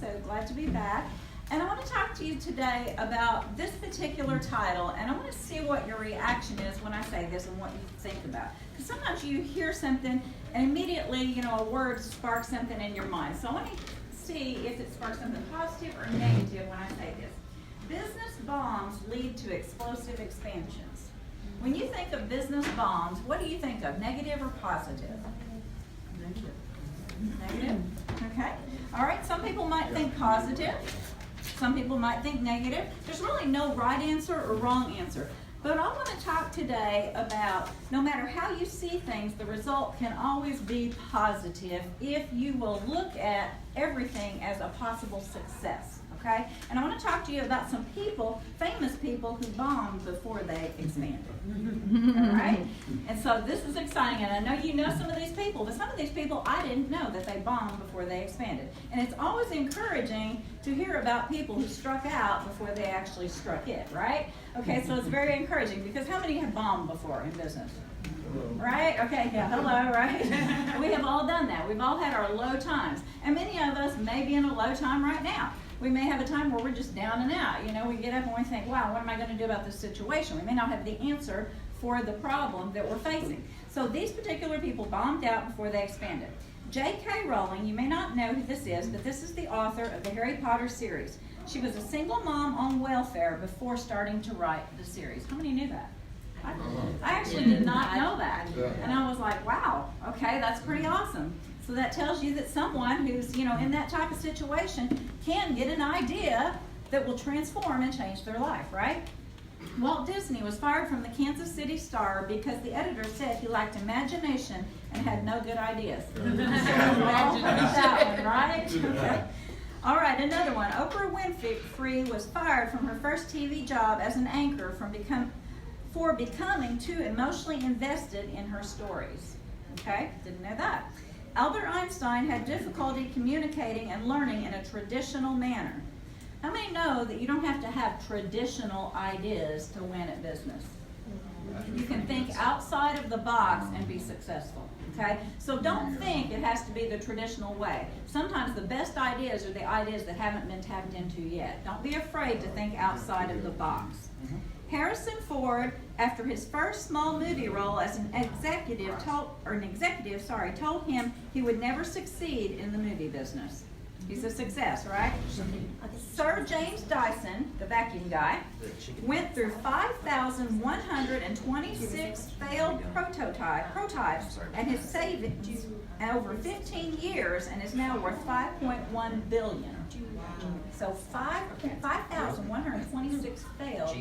So glad to be back. And I want to talk to you today about this particular title, and I want to see what your reaction is when I say this and what you think about. Because sometimes you hear something and immediately, a word sparks something in your mind. So I want to see if it sparks something positive or negative when I say this. Business bombs lead to explosive expansions. When you think of business bombs, what do you think of, negative or positive? Negative? Okay. All right, some people might think positive. Some people might think negative. There's really no right answer or wrong answer. But I want to talk today about no matter how you see things, the result can always be positive if you will look at everything as a possible success. Okay? And I want to talk to you about some people, famous people who bombed before they expanded. All right? And so this is exciting. And I know you know some of these people, but some of these people I didn't know that they bombed before they expanded. And it's always encouraging to hear about people who struck out before they actually struck it, right? Okay, so it's very encouraging because how many have bombed before in business? Right? Okay, yeah, hello, right? We have all done that. We've all had our low times. And many of us may be in a low time right now. We may have a time where we're just down and out. We get up and we think, wow, what am I going to do about this situation? We may not have the answer for the problem that we're facing. So these particular people bombed out before they expanded. J.K. Rowling, you may not know who this is, but this is the author of the Harry Potter series. She was a single mom on welfare before starting to write the series. How many knew that? I actually did not know that. And I was like, wow, okay, that's pretty awesome. So that tells you that someone who's, in that type of situation can get an idea that will transform and change their life, right? Walt Disney was fired from the Kansas City Star because the editor said he lacked imagination and had no good ideas. So we all heard that one, right? Okay. All right, another one. Oprah Winfrey was fired from her first TV job as an anchor for becoming too emotionally invested in her stories. Okay, didn't know that. Albert Einstein had difficulty communicating and learning in a traditional manner. How many know that you don't have to have traditional ideas to win at business? You can think outside of the box and be successful. Okay? So don't think it has to be the traditional way. Sometimes the best ideas are the ideas that haven't been tapped into yet. Don't be afraid to think outside of the box. Harrison Ford, after his first small movie role as an executive, told him he would never succeed in the movie business. He's a success, right? Sir James Dyson, the vacuum guy, went through 5,126 failed prototypes and has saved over 15 years and is now worth $5.1 billion. So 5,126 failed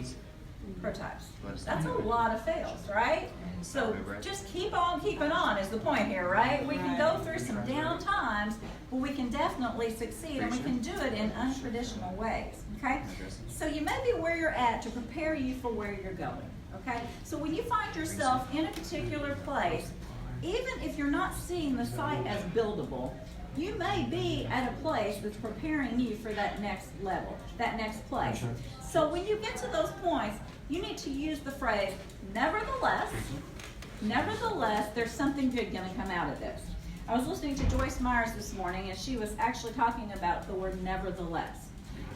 prototypes. That's a lot of fails, right? So just keep on keeping on is the point here, right? We can go through some down times, but we can definitely succeed, and we can do it in untraditional ways, okay? So you may be where you're at to prepare you for where you're going, okay? So when you find yourself in a particular place, even if you're not seeing the site as buildable, you may be at a place that's preparing you for that next level, that next place. So when you get to those points, you need to use the phrase, nevertheless, there's something good going to come out of this. I was listening to Joyce Myers this morning, and she was actually talking about the word nevertheless.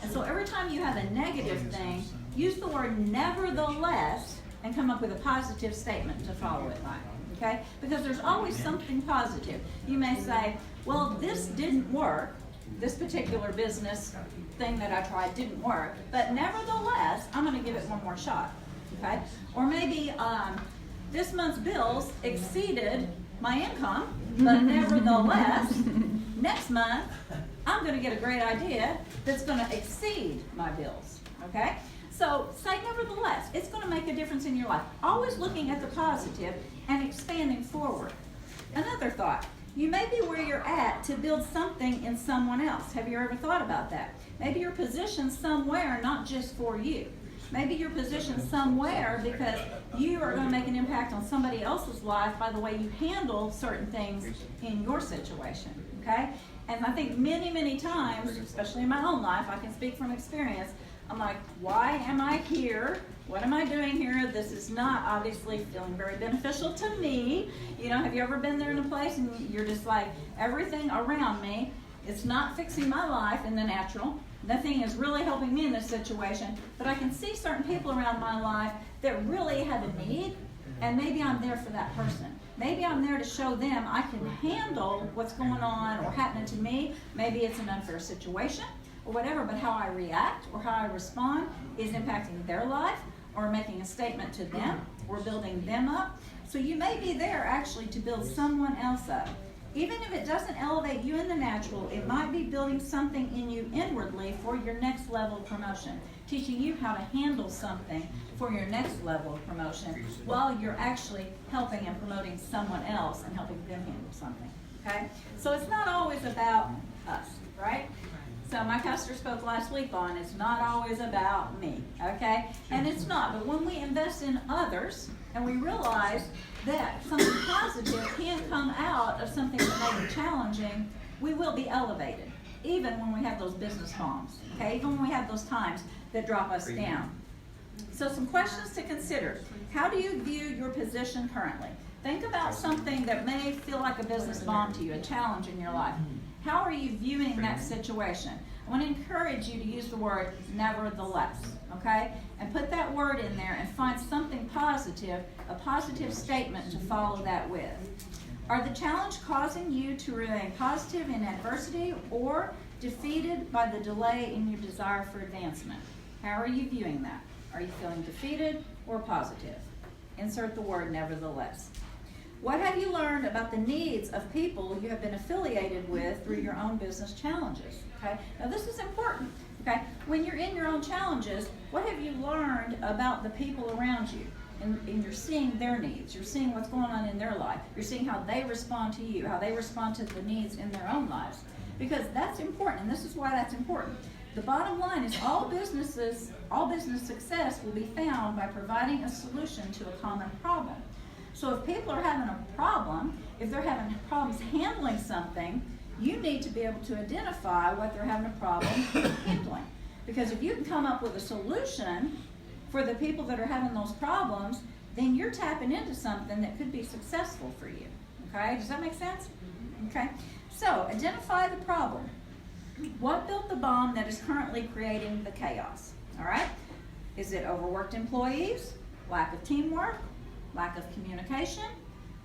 And so every time you have a negative thing, use the word nevertheless and come up with a positive statement to follow it by. Okay? Because there's always something positive. You may say, well, this didn't work. This particular business thing that I tried didn't work. But nevertheless, I'm going to give it one more shot. Okay? Or maybe this month's bills exceeded my income, but nevertheless, next month, I'm going to get a great idea that's going to exceed my bills. Okay? So say nevertheless. It's going to make a difference in your life. Always looking at the positive and expanding forward. Another thought. You may be where you're at to build something in someone else. Have you ever thought about that? Maybe you're positioned somewhere not just for you. Maybe you're positioned somewhere because you are going to make an impact on somebody else's life by the way you handle certain things in your situation. Okay? And I think many, many times, especially in my own life, I can speak from experience, I'm like, why am I here? What am I doing here? This is not obviously feeling very beneficial to me. Have you ever been there in a place and you're just like, everything around me It's not fixing my life in the natural. Nothing is really helping me in this situation, but I can see certain people around my life that really have a need, and maybe I'm there for that person. Maybe I'm there to show them I can handle what's going on or happening to me. Maybe it's an unfair situation or whatever, but how I react or how I respond is impacting their life or making a statement to them or building them up. So you may be there actually to build someone else up. Even if it doesn't elevate you in the natural, it might be building something in you inwardly for your next level of promotion, teaching you how to handle something for your next level of promotion while you're actually helping and promoting someone else and helping them handle something, okay? So it's not always about us, right? So my pastor spoke last week on it's not always about me, okay? And it's not, but when we invest in others and we realize that something positive can come out of something that may be challenging, we will be elevated, even when we have those business bombs, okay? Even when we have those times that drop us down. So some questions to consider. How do you view your position currently? Think about something that may feel like a business bomb to you, a challenge in your life. How are you viewing that situation? I want to encourage you to use the word nevertheless, okay? And put that word in there and find something positive, a positive statement to follow that with. Are the challenge causing you to remain positive in adversity or defeated by the delay in your desire for advancement? How are you viewing that? Are you feeling defeated or positive? Insert the word nevertheless. What have you learned about the needs of people you have been affiliated with through your own business challenges? Okay. Now this is important. Okay. When you're in your own challenges, what have you learned about the people around you? And you're seeing their needs. You're seeing what's going on in their life. You're seeing how they respond to you, how they respond to the needs in their own lives. Because that's important, and this is why that's important. The bottom line is all business success will be found by providing a solution to a common problem. So if people are having a problem, if they're having problems handling something, you need to be able to identify what they're having a problem handling. Because if you can come up with a solution for the people that are having those problems, then you're tapping into something that could be successful for you. Okay, does that make sense? Okay, so identify the problem. What built the bomb that is currently creating the chaos? All right, is it overworked employees, lack of teamwork, lack of communication,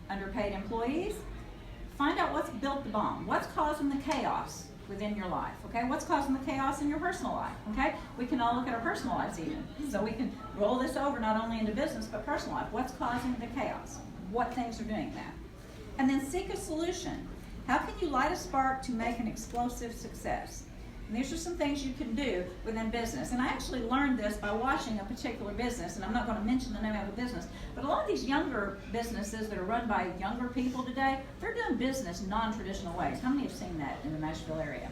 underpaid employees? Find out what's built the bomb. What's causing the chaos within your life, okay? What's causing the chaos in your personal life, okay? We can all look at our personal lives even. So we can roll this over not only into business, but personal life. What's causing the chaos? What things are doing that? And then seek a solution. How can you light a spark to make an explosive success? And these are some things you can do within business. And I actually learned this by watching a particular business, and I'm not going to mention the name of the business, but a lot of these younger businesses that are run by younger people today, they're doing business non-traditional ways. How many have seen that in the Nashville area?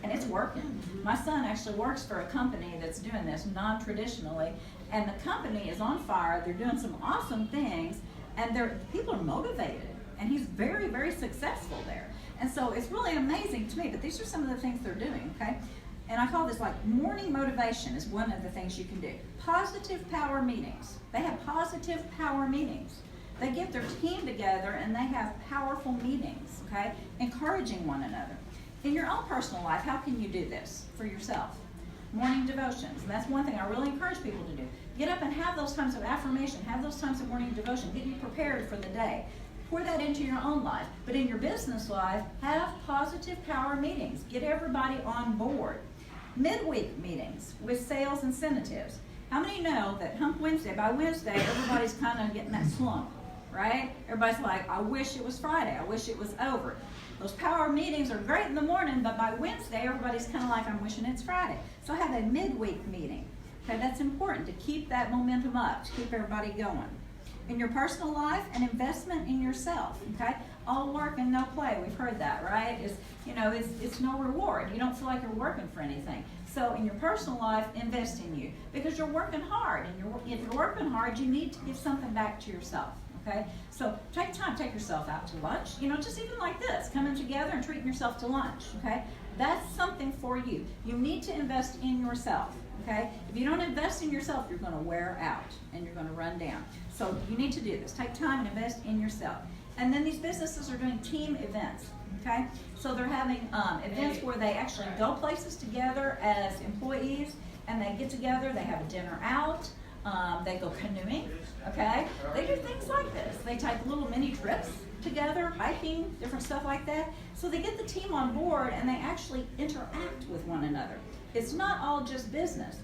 And it's working. My son actually works for a company that's doing this non-traditionally, and the company is on fire. They're doing some awesome things, and people are motivated, and he's very, very successful there. And so it's really amazing to me, but these are some of the things they're doing, okay? And I call this like morning motivation is one of the things you can do. Positive power meetings. They have positive power meetings. They get their team together and they have powerful meetings, okay? Encouraging one another. In your own personal life, how can you do this for yourself? Morning devotions. And that's one thing I really encourage people to do. Get up and have those times of affirmation. Have those times of morning devotion. Get you prepared for the day. Pour that into your own life. But in your business life, have positive power meetings. Get everybody on board. Midweek meetings with sales incentives. How many know that Hump Wednesday, by Wednesday, everybody's kind of getting that slump, right? Everybody's like, I wish it was Friday. I wish it was over. Those power meetings are great in the morning, but by Wednesday, everybody's kind of like, I'm wishing it's Friday. So have a midweek meeting. Okay, that's important to keep that momentum up, to keep everybody going. In your personal life, an investment in yourself, okay? All work and no play, we've heard that, right? It's no reward. You don't feel like you're working for anything. So in your personal life, invest in you because you're working hard. And if you're working hard, you need to give something back to yourself, okay? So take time, take yourself out to lunch. Just even like this, coming together and treating yourself to lunch, okay? That's something for you. You need to invest in yourself, okay? If you don't invest in yourself, you're going to wear out and you're going to run down. So you need to do this. Take time and invest in yourself. And then these businesses are doing team events. okay? So they're having events where they actually go places together as employees, and they get together, they have a dinner out, they go canoeing, okay? They do things like this. They take little mini trips together, hiking, different stuff like that. So they get the team on board and they actually interact with one another. It's not all just business.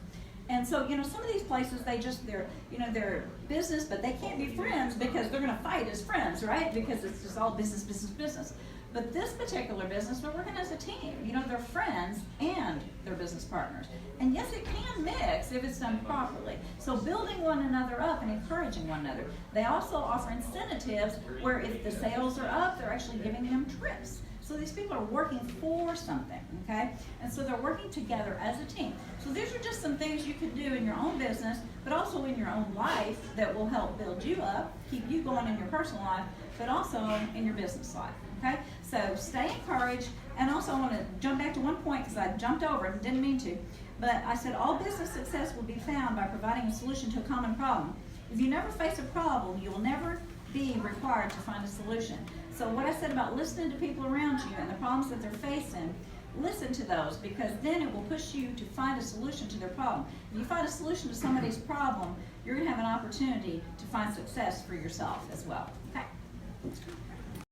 And so, some of these places, they're business, but they can't be friends because they're gonna fight as friends, right? Because it's just all business, business, business. But this particular business, they're working as a team. They're friends and they're business partners. And yes, it can mix if it's done properly. So building one another up and encouraging one another. They also offer incentives where if the sales are up, they're actually giving them trips. So these people are working for something, okay? And so they're working together as a team. So these are just some things you can do in your own business, but also in your own life that will help build you up, keep you going in your personal life, but also in your business life, okay? So stay encouraged. And also I want to jump back to one point because I jumped over it and didn't mean to. But I said all business success will be found by providing a solution to a common problem. If you never face a problem, you will never be required to find a solution. So what I said about listening to people around you and the problems that they're facing, listen to those, because then it will push you to find a solution to their problem. If you find a solution to somebody's problem, you're going to have an opportunity to find success for yourself as well. Okay.